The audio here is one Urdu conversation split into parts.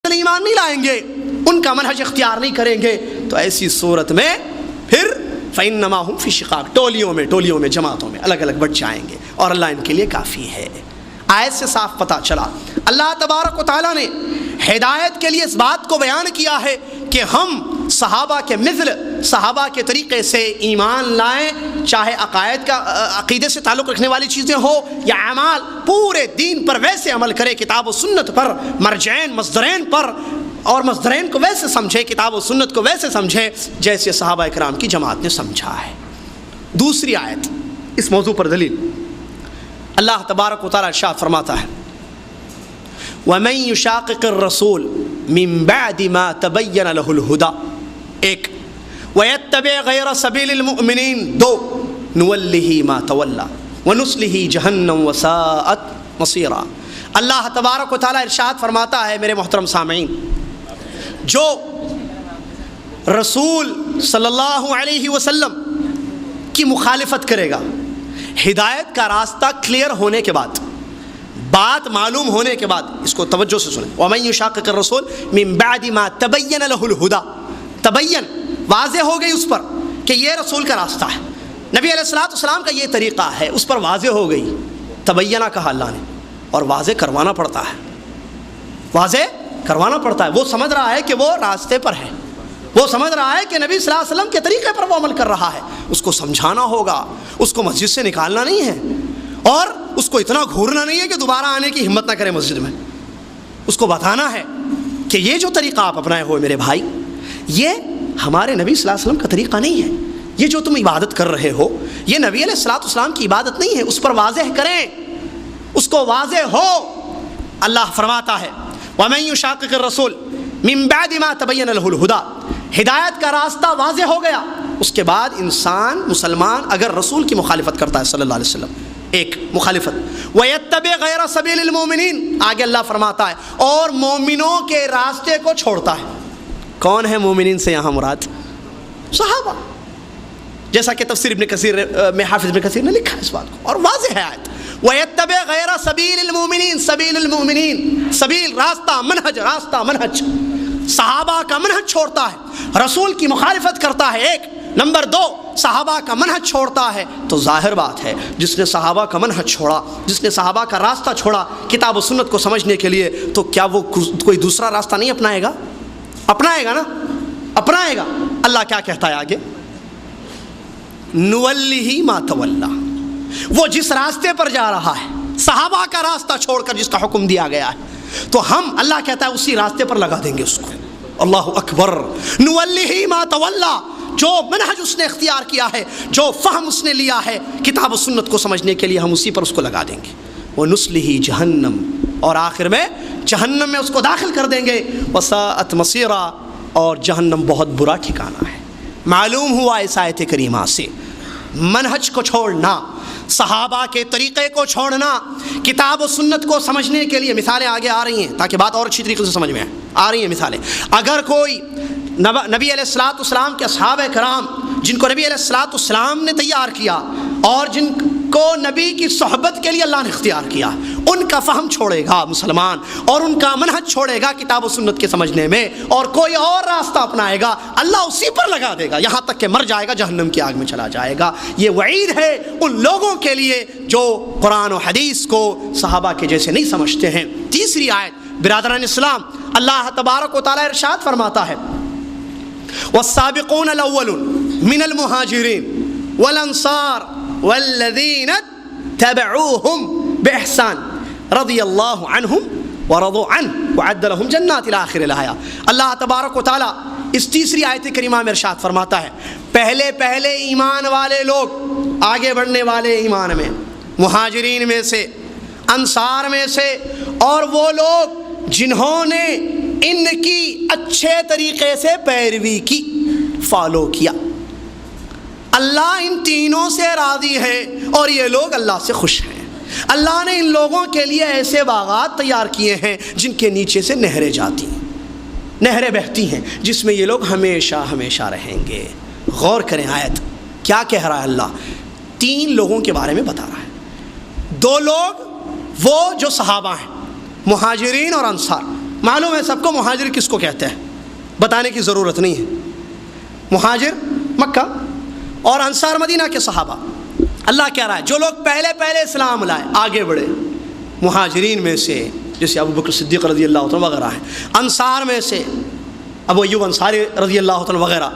اتنے ایمان نہیں لائیں گے، ان کا منہج اختیار نہیں کریں گے، تو ایسی صورت میں پھر فَإِنَّمَا هُمْ فِي شِقَاقٍ، ٹولیوں میں جماعتوں میں الگ الگ بٹ جائیں گے، اور اللہ ان کے لیے کافی ہے۔ آیت سے صاف پتہ چلا اللہ تبارک و تعالیٰ نے ہدایت کے لیے اس بات کو بیان کیا ہے کہ ہم صحابہ کے مثل، صحابہ کے طریقے سے ایمان لائیں، چاہے عقیدے سے تعلق رکھنے والی چیزیں ہو یا اعمال، پورے دین پر ویسے عمل کرے، کتاب و سنت پر، مرجعین مصدرین پر، اور مصدرین کو ویسے سمجھے، کتاب و سنت کو ویسے سمجھے جیسے صحابہ کرام کی جماعت نے سمجھا ہے۔ دوسری آیت اس موضوع پر دلیل، اللہ تبارک و تعالیٰ ارشاد فرماتا ہے وَمَن يُشَاقِقِ الرَّسُولِ مِن بَعْدِ مَا تَبَيَّنَ لَهُ الْهُدَى، ایک وَيَتَّبِعْ غَيْرَ سَبِيلِ الْمُؤْمِنِينَ، دو نُوَلِّهِ مَا تَوَلَّى وَنُصْلِهِ جَهَنَّمَ وَسَاءَتْ مَصِيرًا۔ اللہ تبارک و تعالیٰ ارشاد فرماتا ہے میرے محترم سامعین، جو رسول صلی اللہ علیہ وسلم کی مخالفت کرے گا، ہدایت کا راستہ کلیئر ہونے کے بعد، بات معلوم ہونے کے بعد، اس کو توجہ سے سنیں، وَمَن يُشَاقِقِ الرَّسُولِ مِن بَعْدِ مَا تَبَيَّنَ لَهُ الْهُدَى، تبین واضح ہو گئی اس پر کہ یہ رسول کا راستہ ہے، نبی علیہ السلام کا یہ طریقہ ہے، اس پر واضح ہو گئی، تبینہ کہا اللہ نے، اور واضح کروانا پڑتا ہے، واضح کروانا پڑتا ہے۔ وہ سمجھ رہا ہے کہ وہ راستے پر ہے، وہ سمجھ رہا ہے کہ نبی صلی اللہ علیہ وسلم کے طریقے پر وہ عمل کر رہا ہے، اس کو سمجھانا ہوگا، اس کو مسجد سے نکالنا نہیں ہے، اور اس کو اتنا گھورنا نہیں ہے کہ دوبارہ آنے کی ہمت نہ کرے مسجد میں، اس کو بتانا ہے کہ یہ جو طریقہ آپ اپنائے ہوئے میرے بھائی، یہ ہمارے نبی صلی اللہ علیہ وسلم کا طریقہ نہیں ہے، یہ جو تم عبادت کر رہے ہو یہ نبی علیہ السلام کی عبادت نہیں ہے، اس پر واضح کریں، اس کو واضح ہو۔ اللہ فرماتا ہے وَمَن يُشَاقِقِ الرَّسُولِ مِن بَعْدِ مَا تَبَيَّنَ لَهُ الْهُدَى، ہدایت کا راستہ واضح ہو گیا، اس کے بعد انسان مسلمان اگر رسول کی مخالفت کرتا ہے صلی اللہ علیہ وسلم، ایک مخالفت، وَيَتَّبِعْ غَيْرَ سَبِيلِ الْمُؤْمِنِينَ، آگے اللہ فرماتا ہے اور مومنوں کے راستے کو چھوڑتا ہے۔ کون ہے مومنین سے یہاں مراد؟ صحابہ، جیسا کہ تفسیر ابن کثیر میں حافظ ابن کثیر نے لکھا ہے اس بات کو، اور واضح ہے آیت، وَيَتَّبِعْ غَيْرَ سَبِيلِ الْمُؤْمِنِينَ، سبیل المؤمنین، سبیل راستہ، منہج، صحابہ کا منہج چھوڑتا ہے، رسول کی مخالفت کرتا ہے، ایک نمبر دو صحابہ کا منہج چھوڑتا ہے، تو ظاہر بات ہے جس نے صحابہ کا منہج چھوڑا، جس نے صحابہ کا راستہ چھوڑا کتاب و سنت کو سمجھنے کے لیے، تو کیا وہ کوئی دوسرا راستہ نہیں اپنائے گا؟ اپنائے گا نا، اپنائے گا۔ اللہ کیا کہتا ہے آگے؟ نُوَلِّهِ مَا تَوَلَّى، وہ جس راستے پر جا رہا ہے، صحابہ کا راستہ چھوڑ کر جس کا حکم دیا گیا ہے، تو ہم اللہ کہتا ہے اسی راستے پر لگا دیں گے اس کو۔ اللہ اکبر، نُوَلِّهِ مَا تَوَلَّى، جو منہج اس نے اختیار کیا ہے، جو فہم اس نے لیا ہے کتاب و سنت کو سمجھنے کے لیے، ہم اسی پر اس کو لگا دیں گے۔ وَنُصْلِهِ جَهَنَّمَ، اور آخر میں جہنم میں اس کو داخل کر دیں گے، وَسَاءَتْ مَصِيرًا، اور جہنم بہت برا ٹھکانہ ہے۔ معلوم ہوا اس آیت کریمہ سے منہج کو چھوڑنا، صحابہ کے طریقے کو چھوڑنا، کتاب و سنت کو سمجھنے کے لیے مثالیں آگے آ رہی ہیں تاکہ بات اور اچھی طریقے سے سمجھ میں آ رہی ہیں مثالیں۔ اگر کوئی نبی علیہ السلام کے اصحاب کرام جن کو نبی علیہ السلام نے تیار کیا اور جن کو نبی کی صحبت کے لیے اللہ نے اختیار کیا، ان کا فہم چھوڑے گا مسلمان، اور ان کا منہج چھوڑے گا کتاب و سنت کے سمجھنے میں، اور کوئی اور راستہ اپنائے گا، اللہ اسی پر لگا دے گا یہاں تک کہ مر جائے گا، جہنم کی آگ میں چلا جائے گا۔ یہ وعید ہے ان لوگوں کے لیے جو قرآن و حدیث کو صحابہ کے جیسے نہیں سمجھتے ہیں۔ تیسری آیت برادران اسلام، اللہ تبارک و تعالی ارشاد فرماتا ہے والسابقون الاولون من المہاجرین والانصار والذین تبعوهم بإحسان رضی اللہ عنہم ورضوا عنہ وعد لهم جنات الى آخر الآیہ۔ اللہ تبارک و تعالی اس تیسری آیت کریمہ میں ارشاد فرماتا ہے پہلے ایمان والے لوگ، آگے بڑھنے والے ایمان میں، مہاجرین میں سے، انصار میں سے، اور وہ لوگ جنہوں نے ان کی اچھے طریقے سے پیروی کی، فالو کیا، اللہ ان تینوں سے راضی ہے اور یہ لوگ اللہ سے خوش ہیں۔ اللہ نے ان لوگوں کے لیے ایسے باغات تیار کیے ہیں جن کے نیچے سے نہریں جاتی ہیں، نہریں بہتی ہیں، جس میں یہ لوگ ہمیشہ رہیں گے۔ غور کریں آیت کیا کہہ رہا ہے اللہ؟ تین لوگوں کے بارے میں بتا رہا ہے۔ دو لوگ وہ جو صحابہ ہیں، مہاجرین اور انصار، معلوم ہے سب کو مہاجر کس کو کہتے ہیں، بتانے کی ضرورت نہیں ہے۔ مہاجر مکہ اور انصار مدینہ کے صحابہ۔ اللہ کہہ رہا ہے جو لوگ پہلے اسلام لائے، آگے بڑھے، مہاجرین میں سے جیسے ابو بکر صدیق رضی اللہ عنہ وغیرہ ہیں، انصار میں سے ابو ایوب انصاری رضی اللہ عنہ وغیرہ،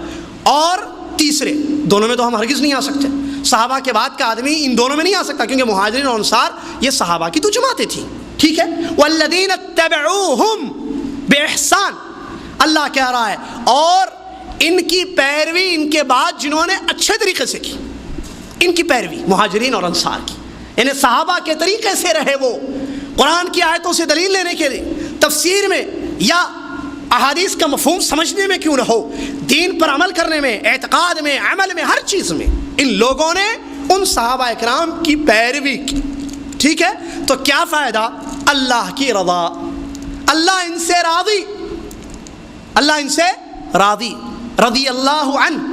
اور تیسرے دونوں میں تو ہم ہرگز نہیں آ سکتے، صحابہ کے بعد کا آدمی ان دونوں میں نہیں آ سکتا، کیونکہ مہاجرین اور انصار یہ صحابہ کی تو جماعتیں تھیں، ٹھیک ہے۔ والذین اتبعوہم باحسان، اللہ کہہ رہا ہے اور ان کی پیروی ان کے بعد جنہوں نے اچھے طریقے سے کی، ان کی پیروی مہاجرین اور انصار کی، یعنی صحابہ کے طریقے سے رہے وہ، قرآن کی آیتوں سے دلیل لینے کے لیے، تفسیر میں یا احادیث کا مفہوم سمجھنے میں کیوں نہ ہو، دین پر عمل کرنے میں، اعتقاد میں، عمل میں، ہر چیز میں ان لوگوں نے ان صحابہ اکرام کی پیروی کی، ٹھیک ہے۔ تو کیا فائدہ؟ اللہ کی رضا، اللہ ان سے راضی، اللہ ان سے راضی، رضی اللہ عنہ،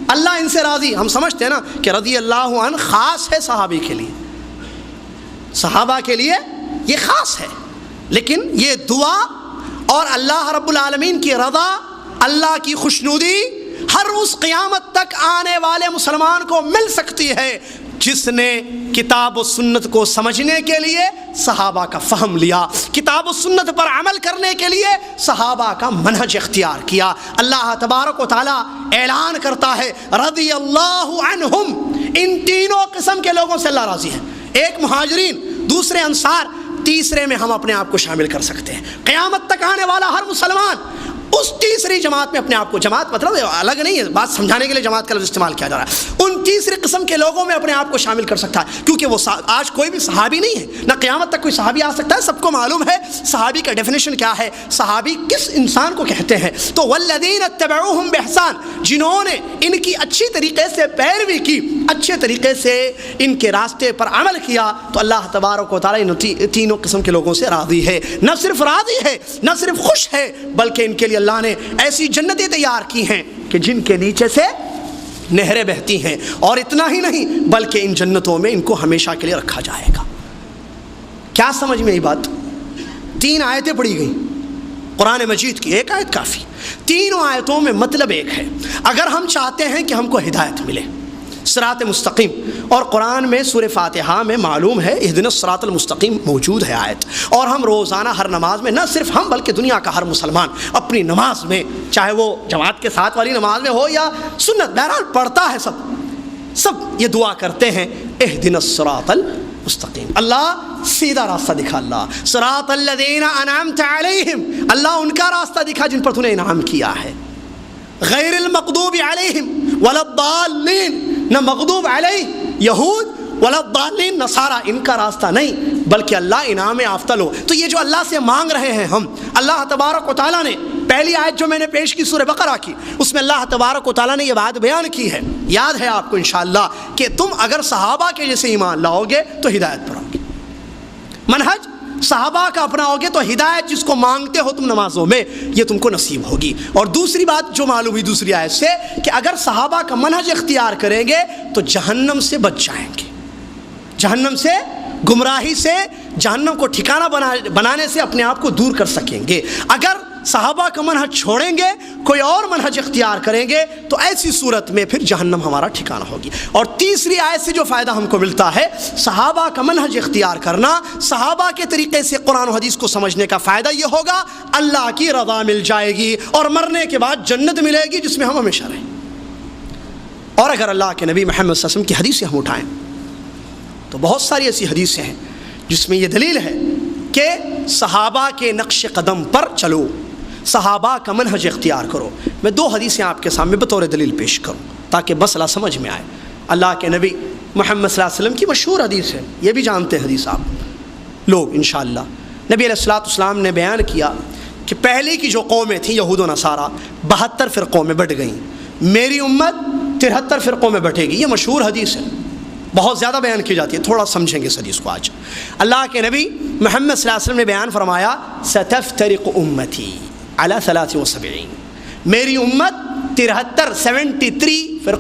اللہ ان سے راضی۔ ہم سمجھتے ہیں نا کہ رضی اللہ عنہ خاص ہے صحابی کے لیے، صحابہ کے لیے یہ خاص ہے، لیکن یہ دعا اور اللہ رب العالمین کی رضا، اللہ کی خوشنودی ہر اس قیامت تک آنے والے مسلمان کو مل سکتی ہے جس نے کتاب و سنت کو سمجھنے کے لیے صحابہ کا فہم لیا، کتاب و سنت پر عمل کرنے کے لیے صحابہ کا منہج اختیار کیا۔ اللہ تبارک و تعالیٰ اعلان کرتا ہے رضی اللہ عنہم، ان تینوں قسم کے لوگوں سے اللہ راضی ہے، ایک مہاجرین، دوسرے انصار، تیسرے میں ہم اپنے آپ کو شامل کر سکتے ہیں۔ قیامت تک آنے والا ہر مسلمان اس تیسری جماعت میں اپنے آپ کو، جماعت مطلب الگ نہیں ہے، بات سمجھانے کے لیے جماعت کا لفظ استعمال کیا جا رہا ہے، ان تیسری قسم کے لوگوں میں اپنے آپ کو شامل کر سکتا ہے، کیونکہ وہ آج کوئی بھی صحابی نہیں ہے، نہ قیامت تک کوئی صحابی آ سکتا ہے۔ سب کو معلوم ہے صحابی کا ڈیفینیشن کیا ہے، صحابی کس انسان کو کہتے ہیں۔ تو والذین اتبعوہم باحسان، جنہوں نے ان کی اچھی طریقے سے پیروی کی، اچھے طریقے سے ان کے راستے پر عمل کیا، تو اللہ تبارک و تعالیٰ ان تینوں قسم کے لوگوں سے راضی ہے، نہ صرف راضی ہے، نہ صرف خوش ہے، بلکہ ان کے لیے اللہ نے ایسی جنتیں تیار کی ہیں کہ جن کے نیچے سے نہریں بہتی ہیں، اور اتنا ہی نہیں بلکہ ان جنتوں میں ان کو ہمیشہ کے لیے رکھا جائے گا۔ کیا سمجھ میں آئی بات؟ 3 آیتیں پڑھی گئیں قرآن مجید کی، ایک آیت کافی، تینوں آیتوں میں مطلب ایک ہے۔ اگر ہم چاہتے ہیں کہ ہم کو ہدایت ملے، صراط مستقیم، اور قرآن میں سورہ فاتحہ میں معلوم ہے اہدنا الصراط المستقیم موجود ہے آیت، اور ہم روزانہ ہر نماز میں، نہ صرف ہم بلکہ دنیا کا ہر مسلمان اپنی نماز میں، چاہے وہ جماعت کے ساتھ والی نماز میں ہو یا سنت، بہرحال پڑھتا ہے، سب یہ دعا کرتے ہیں اہدنا الصراط المستقیم، اللہ سیدھا راستہ دکھا، اللہ صراط الذین انعمت علیہم، اللہ ان کا راستہ دکھا جن پر تو نے انعام کیا ہے، غیر المغضوب علیہم ولا الضالین، نہ مغضوب علیہ یہود ولا الضالین نصارہ، ان کا راستہ نہیں، بلکہ اللہ انعام یافتہ لو۔ تو یہ جو اللہ سے مانگ رہے ہیں ہم، اللہ تبارک و تعالیٰ نے پہلی آیت جو میں نے پیش کی سورہ بقرہ کی، اس میں اللہ تبارک و تعالیٰ نے یہ بات بیان کی ہے، یاد ہے آپ کو انشاءاللہ، کہ تم اگر صحابہ کے جیسے ایمان لاؤ گے تو ہدایت پر آؤ گے، منہج صحابہ کا اپناؤ گے تو ہدایت جس کو مانگتے ہو تم نمازوں میں، یہ تم کو نصیب ہوگی۔ اور دوسری بات جو معلوم ہوئی دوسری آیت سے، کہ اگر صحابہ کا منہج اختیار کریں گے تو جہنم سے بچ جائیں گے، جہنم سے، گمراہی سے، جہنم کو ٹھکانہ بنانے سے اپنے آپ کو دور کر سکیں گے۔ اگر صحابہ کا منہج چھوڑیں گے، کوئی اور منہج اختیار کریں گے، تو ایسی صورت میں پھر جہنم ہمارا ٹھکانہ ہوگی۔ اور تیسری آیت سے جو فائدہ ہم کو ملتا ہے، صحابہ کا منہج اختیار کرنا، صحابہ کے طریقے سے قرآن و حدیث کو سمجھنے کا فائدہ یہ ہوگا، اللہ کی رضا مل جائے گی، اور مرنے کے بعد جنت ملے گی جس میں ہم ہمیشہ رہیں۔ اور اگر اللہ کے نبی محمد صلی اللہ علیہ وسلم کی حدیثیں ہم اٹھائیں تو بہت ساری ایسی حدیثیں ہیں جس میں یہ دلیل ہے کہ صحابہ کے نقش قدم پر چلو، صحابہ کا منہج اختیار کرو۔ میں 2 حدیثیں آپ کے سامنے بطور دلیل پیش کروں تاکہ مسئلہ سمجھ میں آئے۔ اللہ کے نبی محمد صلی اللہ علیہ وسلم کی مشہور حدیث ہے، یہ بھی جانتے ہیں حدیث آپ لوگ انشاءاللہ۔ نبی علیہ الصلوۃ والسلام نے بیان کیا کہ پہلے کی جو قومیں تھیں یہود و نصارہ 72 فرقوں میں بٹ گئیں، میری امت 73 فرقوں میں بٹے گی، یہ مشہور حدیث ہے، بہت زیادہ بیان کی جاتی ہے، تھوڑا سمجھیں گے اس حدیث کو آج۔ اللہ کے نبی محمد صلی اللہ علیہ وسلم نے بیان فرمایا ستفترق امتی علی 73، میری امت 73 فرقوں